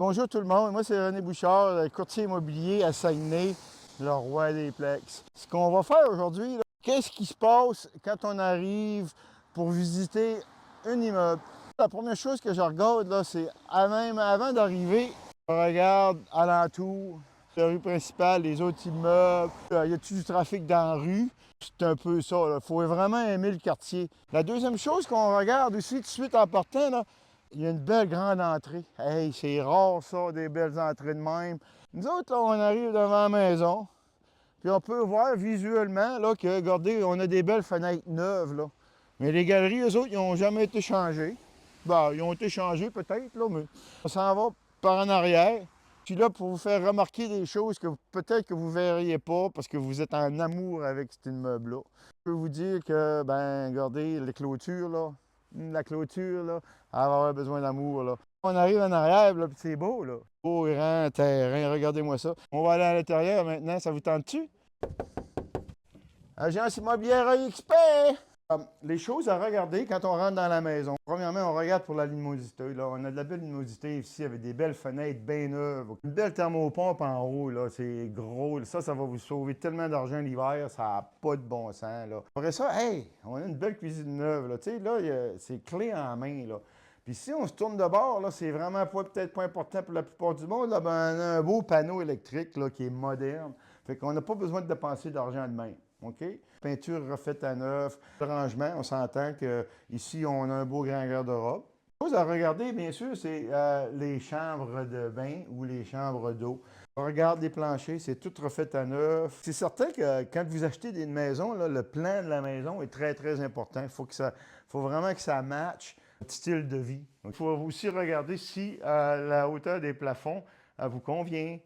Bonjour tout le monde, moi c'est René Bouchard, courtier immobilier à Saguenay, le roi des plex. Ce qu'on va faire aujourd'hui, qu'est-ce qui se passe quand on arrive pour visiter un immeuble? La première chose que je regarde, là, c'est même avant d'arriver, je regarde alentour, la rue principale, les autres immeubles, y a-t-il du trafic dans la rue? C'est un peu ça, il faut vraiment aimer le quartier. La deuxième chose qu'on regarde aussi tout de suite en partant, là, il y a une belle grande entrée. Hey, c'est rare ça, des belles entrées de même. Nous autres, là, on arrive devant la maison, puis on peut voir visuellement là, que, regardez, on a des belles fenêtres neuves. Là. Mais les galeries, eux autres, ils n'ont jamais été changées. Ben, ils ont été changés peut-être, là, mais on s'en va par en arrière. Je suis là pour vous faire remarquer des choses que peut-être que vous ne verriez pas parce que vous êtes en amour avec cet immeuble-là. Je peux vous dire que, ben, regardez, les clôtures, là, la clôture, là, elle va avoir besoin d'amour, là. On arrive en arrière, là, puis c'est beau, là. Beau, grand terrain, regardez-moi ça. On va aller à l'intérieur maintenant, ça vous tente-tu? Agence immobilière expert! Les choses à regarder quand on rentre dans la maison. Premièrement, on regarde pour la luminosité. Là. On a de la belle luminosité ici avec des belles fenêtres bien neuves. Une belle thermopompe en haut, là, c'est gros. Ça va vous sauver tellement d'argent l'hiver, ça n'a pas de bon sens. Là. Après ça, hey, on a une belle cuisine neuve. Là. Tu sais, là, c'est clé en main. Là. Puis si on se tourne de bord, là, c'est vraiment peut-être pas important pour la plupart du monde. Là, ben, on a un beau panneau électrique là, qui est moderne. Fait qu'on n'a pas besoin de dépenser d'argent de même. OK? Peinture refaite à neuf, rangement, on s'entend qu'ici, on a un beau grand garde-robe. Chose à regarder, bien sûr, c'est les chambres de bain ou les chambres d'eau. On regarde les planchers, c'est tout refait à neuf. C'est certain que quand vous achetez une maison, là, le plan de la maison est très, très important. Il faut vraiment que ça matche votre style de vie. Donc, il faut aussi regarder si la hauteur des plafonds vous convient.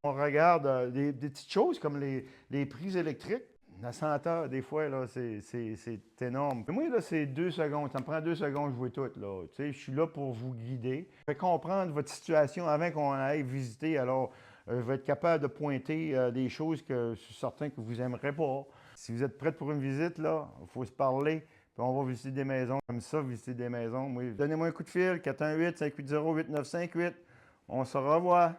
On regarde des petites choses comme les prises électriques. La senteur, des fois, là, c'est énorme. Mais moi, là, c'est 2 secondes. Ça me prend 2 secondes, je vois tout, là. Tu sais, je suis là pour vous guider. Je vais comprendre votre situation avant qu'on aille visiter. Alors, je vais être capable de pointer des choses que je suis certain que vous n'aimerez pas. Si vous êtes prêts pour une visite, là, il faut se parler. Puis on va visiter des maisons. Comme ça, visiter des maisons. Moi, donnez-moi un coup de fil, 418-580-8958. On se revoit.